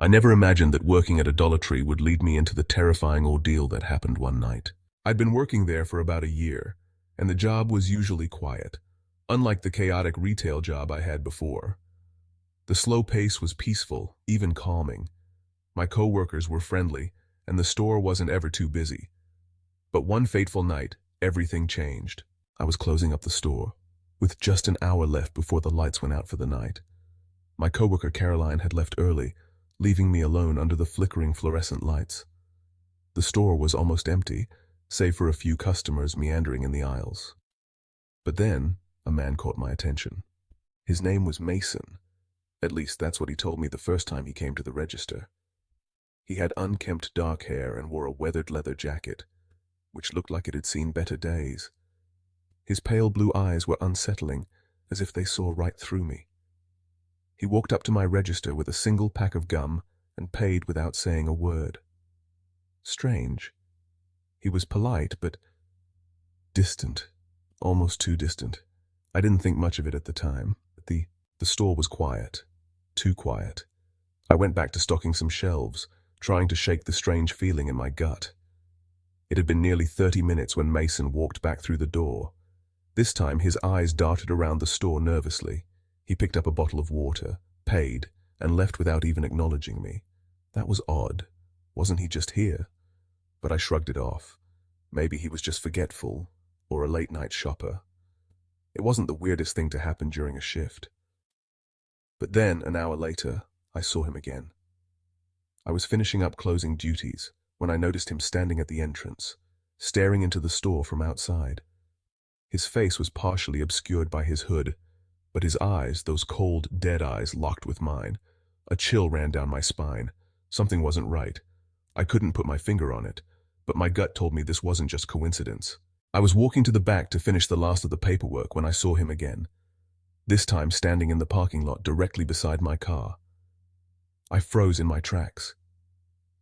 I never imagined that working at a Dollar Tree would lead me into the terrifying ordeal that happened one night. I'd been working there for about a year, and the job was usually quiet, unlike the chaotic retail job I had before. The slow pace was peaceful, even calming. My coworkers were friendly, and the store wasn't ever too busy. But one fateful night, everything changed. I was closing up the store, with just an hour left before the lights went out for the night. My coworker Caroline had left early, leaving me alone under the flickering fluorescent lights. The store was almost empty, save for a few customers meandering in the aisles. But then, a man caught my attention. His name was Mason. At least that's what he told me the first time he came to the register. He had unkempt dark hair and wore a weathered leather jacket, which looked like it had seen better days. His pale blue eyes were unsettling, as if they saw right through me. He walked up to my register with a single pack of gum and paid without saying a word. Strange. He was polite, but distant, almost too distant. I didn't think much of it at the time. The store was quiet, too quiet. I went back to stocking some shelves, trying to shake the strange feeling in my gut. It had been nearly 30 minutes when Mason walked back through the door. This time his eyes darted around the store nervously. He picked up a bottle of water, paid, and left without even acknowledging me. That was odd. Wasn't he just here? But I shrugged it off. Maybe he was just forgetful, or a late-night shopper. It wasn't the weirdest thing to happen during a shift. But then, an hour later, I saw him again. I was finishing up closing duties when I noticed him standing at the entrance, staring into the store from outside. His face was partially obscured by his hood, but his eyes, those cold, dead eyes, locked with mine. A chill ran down my spine. Something wasn't right. I couldn't put my finger on it, but my gut told me this wasn't just coincidence. I was walking to the back to finish the last of the paperwork when I saw him again, this time standing in the parking lot directly beside my car. I froze in my tracks.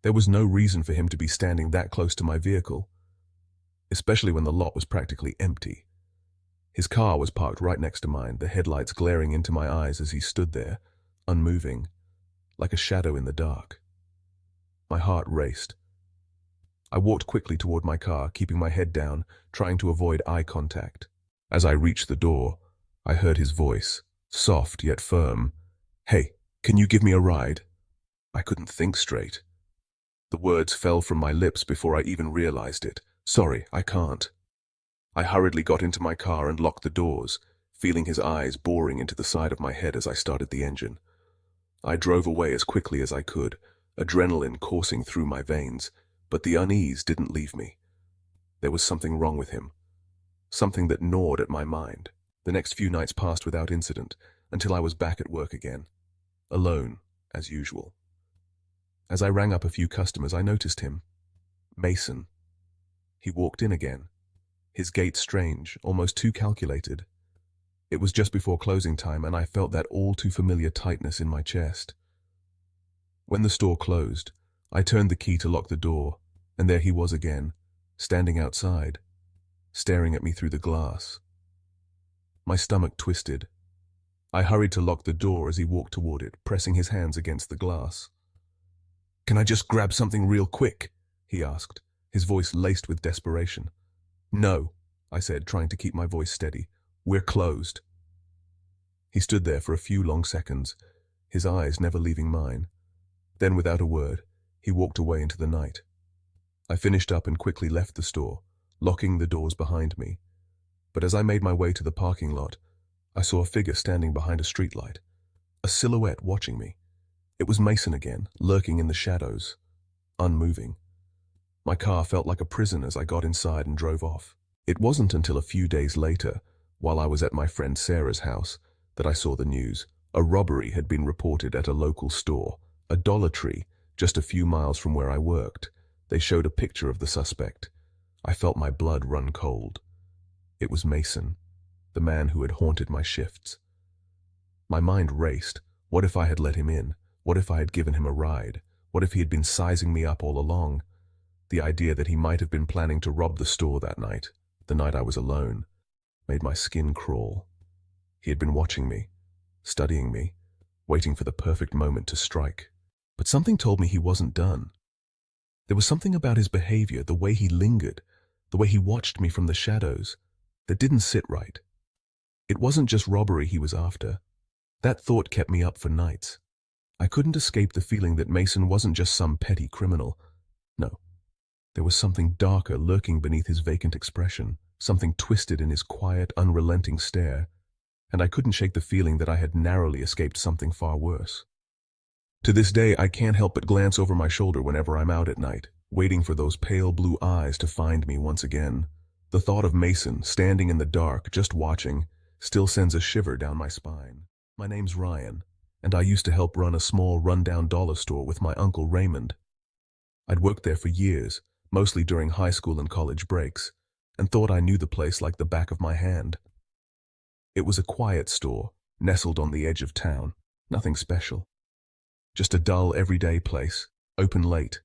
There was no reason for him to be standing that close to my vehicle, especially when the lot was practically empty. His car was parked right next to mine, the headlights glaring into my eyes as he stood there, unmoving, like a shadow in the dark. My heart raced. I walked quickly toward my car, keeping my head down, trying to avoid eye contact. As I reached the door, I heard his voice, soft yet firm. "Hey, can you give me a ride?" I couldn't think straight. The words fell from my lips before I even realized it. "Sorry, I can't." I hurriedly got into my car and locked the doors, feeling his eyes boring into the side of my head as I started the engine. I drove away as quickly as I could, adrenaline coursing through my veins, but the unease didn't leave me. There was something wrong with him, something that gnawed at my mind. The next few nights passed without incident, until I was back at work again, alone, as usual. As I rang up a few customers, I noticed him. Mason. He walked in again. His gait strange, almost too calculated. It was just before closing time, and I felt that all-too-familiar tightness in my chest. When the store closed, I turned the key to lock the door, and there he was again, standing outside, staring at me through the glass. My stomach twisted. I hurried to lock the door as he walked toward it, pressing his hands against the glass. "Can I just grab something real quick?" he asked, his voice laced with desperation. "No," I said, trying to keep my voice steady. "We're closed." He stood there for a few long seconds, his eyes never leaving mine. Then, without a word, he walked away into the night. I finished up and quickly left the store, locking the doors behind me. But as I made my way to the parking lot, I saw a figure standing behind a streetlight, a silhouette watching me. It was Mason again, lurking in the shadows, unmoving. My car felt like a prison as I got inside and drove off. It wasn't until a few days later, while I was at my friend Sarah's house, that I saw the news. A robbery had been reported at a local store, a Dollar Tree, just a few miles from where I worked. They showed a picture of the suspect. I felt my blood run cold. It was Mason, the man who had haunted my shifts. My mind raced. What if I had let him in? What if I had given him a ride? What if he had been sizing me up all along? The idea that he might have been planning to rob the store that night, the night I was alone, made my skin crawl. He had been watching me, studying me, waiting for the perfect moment to strike. But something told me he wasn't done. There was something about his behavior, the way he lingered, the way he watched me from the shadows, that didn't sit right. It wasn't just robbery he was after. That thought kept me up for nights. I couldn't escape the feeling that Mason wasn't just some petty criminal. No, there was something darker lurking beneath his vacant expression, something twisted in his quiet, unrelenting stare, and I couldn't shake the feeling that I had narrowly escaped something far worse. To this day, I can't help but glance over my shoulder whenever I'm out at night, waiting for those pale blue eyes to find me once again. The thought of Mason, standing in the dark, just watching, still sends a shiver down my spine. My name's Ryan, and I used to help run a small, run-down dollar store with my uncle Raymond. I'd worked there for years, mostly during high school and college breaks, and thought I knew the place like the back of my hand. It was a quiet store, nestled on the edge of town, nothing special. Just a dull, everyday place, open late,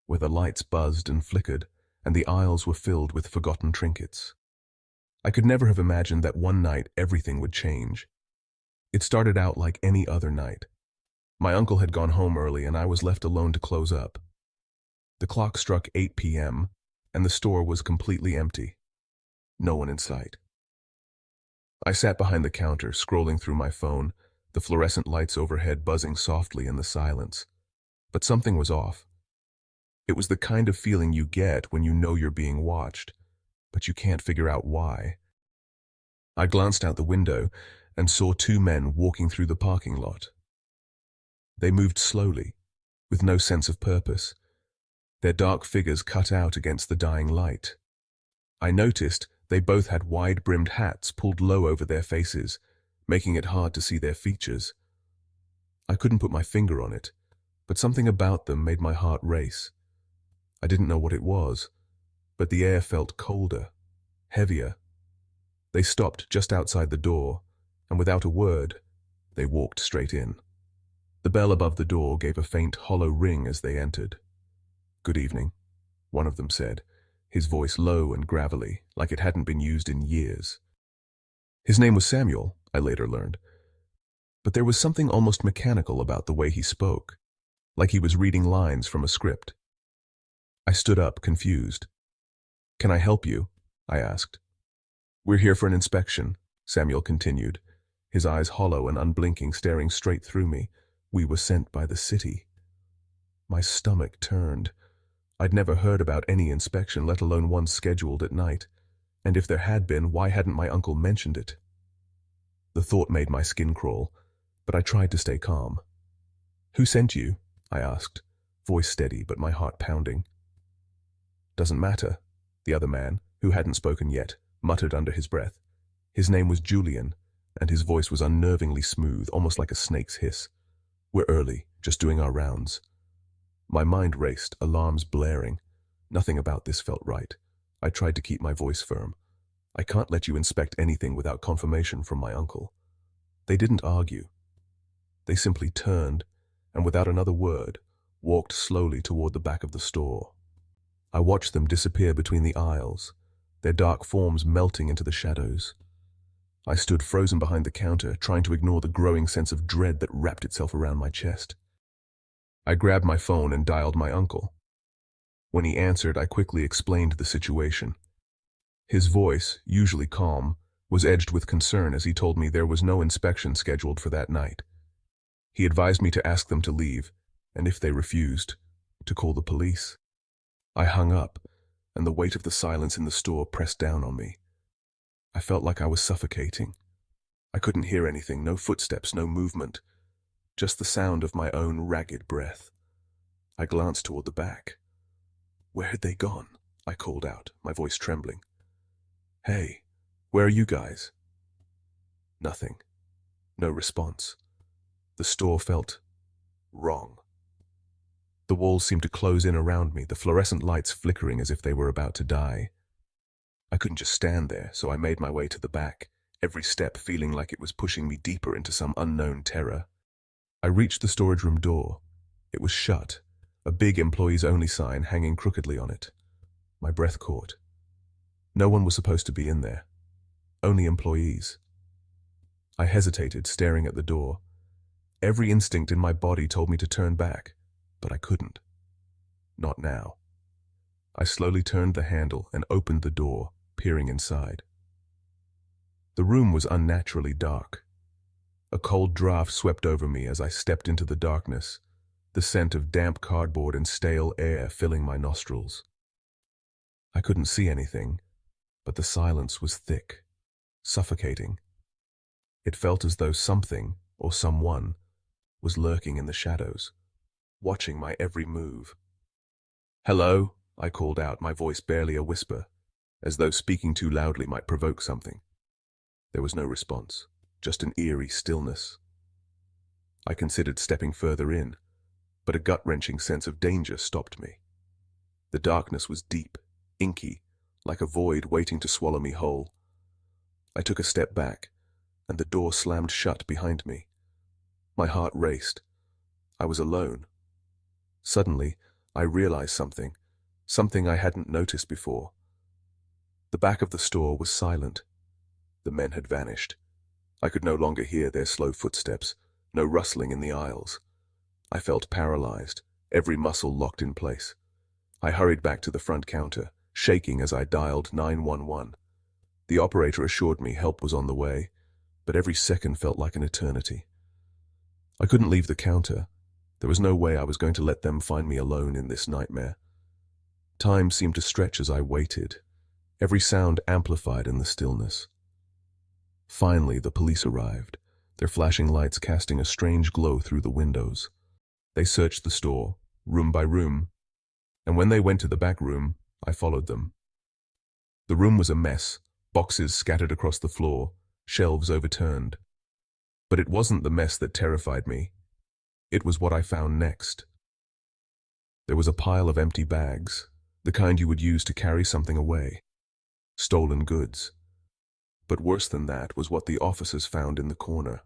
where the lights buzzed and flickered, and the aisles were filled with forgotten trinkets. I could never have imagined that one night everything would change. It started out like any other night. My uncle had gone home early and I was left alone to close up. The clock struck 8 p.m., and the store was completely empty. No one in sight. I sat behind the counter, scrolling through my phone, the fluorescent lights overhead buzzing softly in the silence. But something was off. It was the kind of feeling you get when you know you're being watched, but you can't figure out why. I glanced out the window and saw two men walking through the parking lot. They moved slowly, with no sense of purpose, their dark figures cut out against the dying light. I noticed they both had wide-brimmed hats pulled low over their faces, making it hard to see their features. I couldn't put my finger on it, but something about them made my heart race. I didn't know what it was, but the air felt colder, heavier. They stopped just outside the door, and without a word, they walked straight in. The bell above the door gave a faint, hollow ring as they entered. "Good evening," one of them said, his voice low and gravelly, like it hadn't been used in years. His name was Samuel, I later learned, but there was something almost mechanical about the way he spoke, like he was reading lines from a script. I stood up, confused. "Can I help you?" I asked. "We're here for an inspection," Samuel continued, his eyes hollow and unblinking, staring straight through me. "We were sent by the city." My stomach turned. I'd never heard about any inspection, let alone one scheduled at night, and if there had been, why hadn't my uncle mentioned it? The thought made my skin crawl, but I tried to stay calm. "Who sent you?" I asked, voice steady but my heart pounding. "Doesn't matter," the other man, who hadn't spoken yet, muttered under his breath. His name was Julian, and his voice was unnervingly smooth, almost like a snake's hiss. "We're early, just doing our rounds." My mind raced, alarms blaring. Nothing about this felt right. I tried to keep my voice firm. "I can't let you inspect anything without confirmation from my uncle." They didn't argue. They simply turned, and without another word, walked slowly toward the back of the store. I watched them disappear between the aisles, their dark forms melting into the shadows. I stood frozen behind the counter, trying to ignore the growing sense of dread that wrapped itself around my chest. I grabbed my phone and dialed my uncle. When he answered, I quickly explained the situation. His voice, usually calm, was edged with concern as he told me there was no inspection scheduled for that night. He advised me to ask them to leave, and if they refused, to call the police. I hung up, and the weight of the silence in the store pressed down on me. I felt like I was suffocating. I couldn't hear anything, no footsteps, no movement, just the sound of my own ragged breath. I glanced toward the back. "Where had they gone?" I called out, my voice trembling. "Hey, where are you guys?" Nothing. No response. The store felt wrong. The walls seemed to close in around me, the fluorescent lights flickering as if they were about to die. I couldn't just stand there, so I made my way to the back, every step feeling like it was pushing me deeper into some unknown terror. I reached the storage room door. It was shut, a big employees-only sign hanging crookedly on it. My breath caught. No one was supposed to be in there. Only employees. I hesitated, staring at the door. Every instinct in my body told me to turn back, but I couldn't. Not now. I slowly turned the handle and opened the door, peering inside. The room was unnaturally dark. A cold draft swept over me as I stepped into the darkness, the scent of damp cardboard and stale air filling my nostrils. I couldn't see anything, but the silence was thick, suffocating. It felt as though something, or someone, was lurking in the shadows, watching my every move. "Hello," I called out, my voice barely a whisper, as though speaking too loudly might provoke something. There was no response, just an eerie stillness. I considered stepping further in, but a gut-wrenching sense of danger stopped me. The darkness was deep, inky, like a void waiting to swallow me whole. I took a step back, and the door slammed shut behind me. My heart raced. I was alone. Suddenly, I realized something I hadn't noticed before. The back of the store was silent. The men had vanished. I could no longer hear their slow footsteps, no rustling in the aisles. I felt paralyzed, every muscle locked in place. I hurried back to the front counter, shaking as I dialed 911. The operator assured me help was on the way, but every second felt like an eternity. I couldn't leave the counter. There was no way I was going to let them find me alone in this nightmare. Time seemed to stretch as I waited, every sound amplified in the stillness. Finally, the police arrived, their flashing lights casting a strange glow through the windows. They searched the store, room by room, and when they went to the back room, I followed them. The room was a mess, boxes scattered across the floor, shelves overturned. But it wasn't the mess that terrified me. It was what I found next. There was a pile of empty bags, the kind you would use to carry something away. Stolen goods. But worse than that was what the officers found in the corner.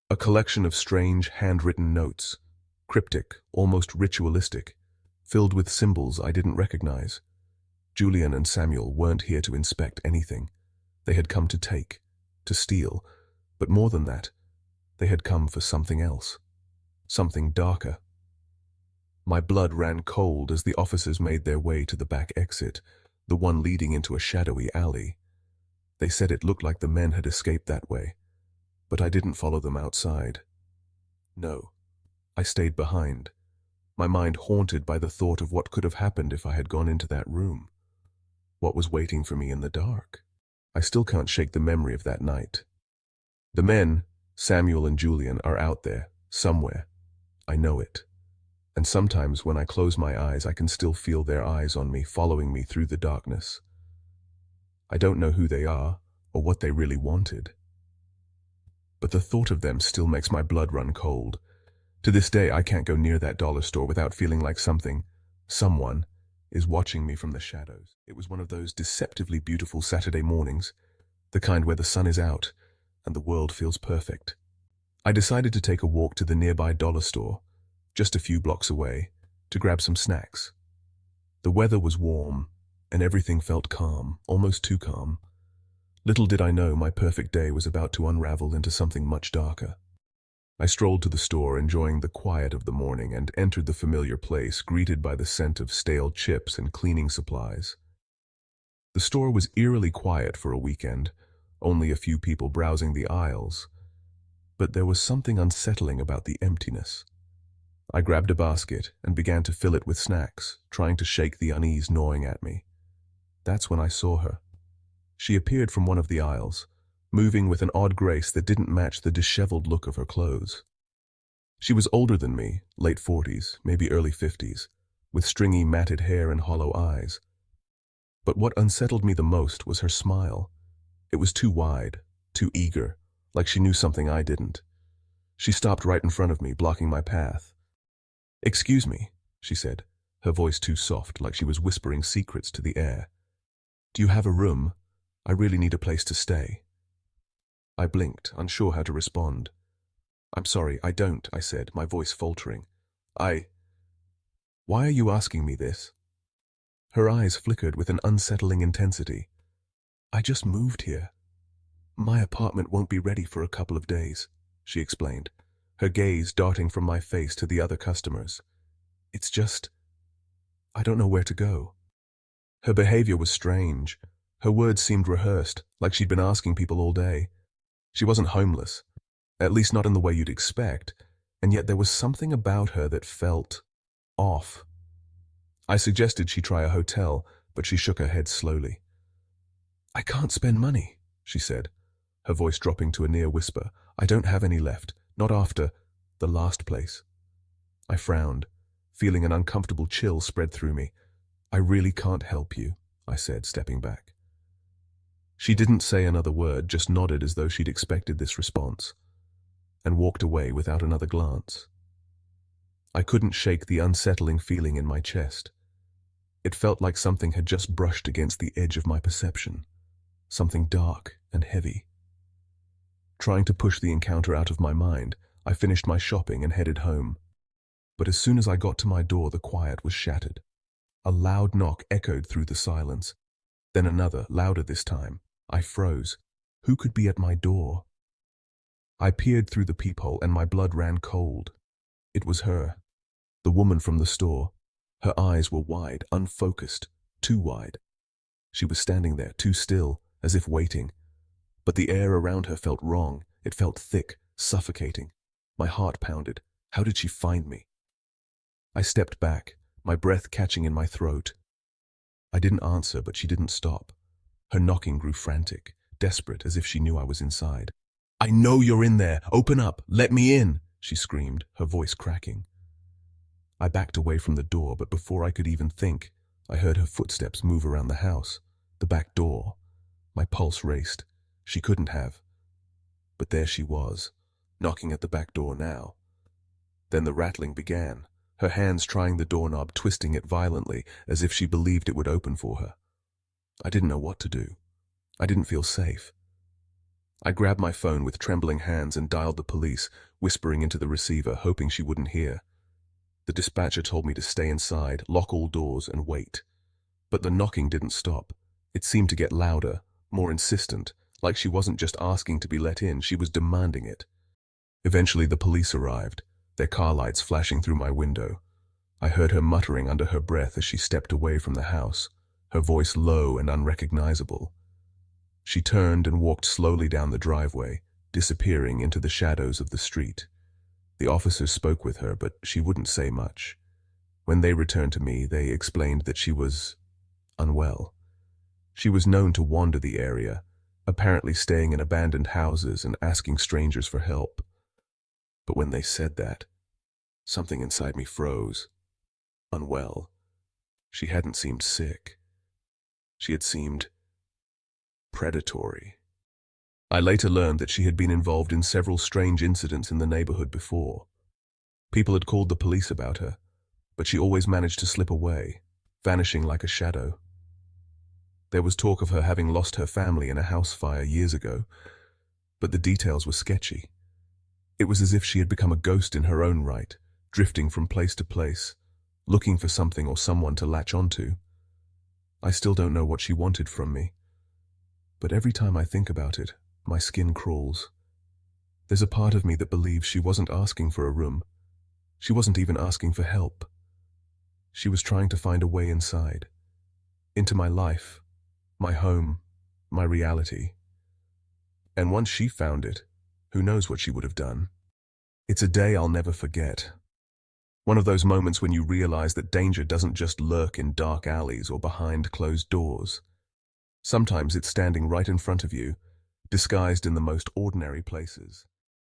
A collection of strange, handwritten notes, cryptic, almost ritualistic, filled with symbols I didn't recognize. Julian and Samuel weren't here to inspect anything. They had come to take, to steal, but more than that, they had come for something else, something darker. My blood ran cold as the officers made their way to the back exit, the one leading into a shadowy alley. They said it looked like the men had escaped that way, but I didn't follow them outside. No, I stayed behind, my mind haunted by the thought of what could have happened if I had gone into that room. What was waiting for me in the dark? I still can't shake the memory of that night. The men, Samuel and Julian, are out there, somewhere. I know it. And sometimes when I close my eyes, I can still feel their eyes on me, following me through the darkness. I don't know who they are, or what they really wanted. But the thought of them still makes my blood run cold. To this day, I can't go near that dollar store without feeling like someone, is watching me from the shadows. It was one of those deceptively beautiful Saturday mornings, the kind where the sun is out and the world feels perfect. I decided to take a walk to the nearby dollar store, just a few blocks away, to grab some snacks. The weather was warm, and everything felt calm, almost too calm. Little did I know my perfect day was about to unravel into something much darker. I strolled to the store, enjoying the quiet of the morning, and entered the familiar place, greeted by the scent of stale chips and cleaning supplies. The store was eerily quiet for a weekend, only a few people browsing the aisles. But there was something unsettling about the emptiness. I grabbed a basket and began to fill it with snacks, trying to shake the unease gnawing at me. That's when I saw her. She appeared from one of the aisles, moving with an odd grace that didn't match the disheveled look of her clothes. She was older than me, late 40s, maybe early 50s, with stringy matted hair and hollow eyes. But what unsettled me the most was her smile. It was too wide, too eager, like she knew something I didn't. She stopped right in front of me, blocking my path. "Excuse me," she said, her voice too soft, like she was whispering secrets to the air. "Do you have a room? I really need a place to stay." I blinked, unsure how to respond. "I'm sorry, I don't," I said, my voice faltering. Why are you asking me this?" Her eyes flickered with an unsettling intensity. "I just moved here. My apartment won't be ready for a couple of days," she explained. her gaze darting from my face to the other customers. It's just, I don't know where to go. Her behavior was strange. Her words seemed rehearsed, like she'd been asking people all day. She wasn't homeless, at least not in the way you'd expect, and yet there was something about her that felt off. I suggested she try a hotel, but she shook her head slowly. I can't spend money, she said, her voice dropping to a near whisper. I don't have any left, not after the last place. I frowned, feeling an uncomfortable chill spread through me. I really can't help you, I said, stepping back. She didn't say another word, just nodded as though she'd expected this response, and walked away without another glance. I couldn't shake the unsettling feeling in my chest. It felt like something had just brushed against the edge of my perception, something dark and heavy. Trying to push the encounter out of my mind, I finished my shopping and headed home. But as soon as I got to my door, the quiet was shattered. A loud knock echoed through the silence. Then another, louder this time. I froze. Who could be at my door? I peered through the peephole and my blood ran cold. It was her, the woman from the store. Her eyes were wide, unfocused, too wide. She was standing there, too still, as if waiting. But the air around her felt wrong. It felt thick, suffocating. My heart pounded. How did she find me? I stepped back, my breath catching in my throat. I didn't answer, but she didn't stop. Her knocking grew frantic, desperate, as if she knew I was inside. I know you're in there. Open up. Let me in, she screamed, her voice cracking. I backed away from the door, but before I could even think, I heard her footsteps move around the house, the back door. My pulse raced. She couldn't have. But there she was, knocking at the back door now. Then the rattling began, her hands trying the doorknob, twisting it violently, as if she believed it would open for her. I didn't know what to do. I didn't feel safe. I grabbed my phone with trembling hands and dialed the police, whispering into the receiver, hoping she wouldn't hear. The dispatcher told me to stay inside, lock all doors, and wait. But the knocking didn't stop. It seemed to get louder, more insistent, like she wasn't just asking to be let in, she was demanding it. Eventually the police arrived, their car lights flashing through my window. I heard her muttering under her breath as she stepped away from the house, her voice low and unrecognizable. She turned and walked slowly down the driveway, disappearing into the shadows of the street. The officers spoke with her, but she wouldn't say much. When they returned to me, they explained that she was unwell. She was known to wander the area, apparently staying in abandoned houses and asking strangers for help. But when they said that, something inside me froze. Unwell. She hadn't seemed sick. She had seemed predatory. I later learned that she had been involved in several strange incidents in the neighborhood before. People had called the police about her, but she always managed to slip away, vanishing like a shadow. There was talk of her having lost her family in a house fire years ago, but the details were sketchy. It was as if she had become a ghost in her own right, drifting from place to place, looking for something or someone to latch onto. I still don't know what she wanted from me, but every time I think about it, my skin crawls. There's a part of me that believes she wasn't asking for a room. She wasn't even asking for help. She was trying to find a way inside, into my life, my home, my reality. And once she found it, who knows what she would have done. It's a day I'll never forget. One of those moments when you realize that danger doesn't just lurk in dark alleys or behind closed doors. Sometimes it's standing right in front of you, disguised in the most ordinary places.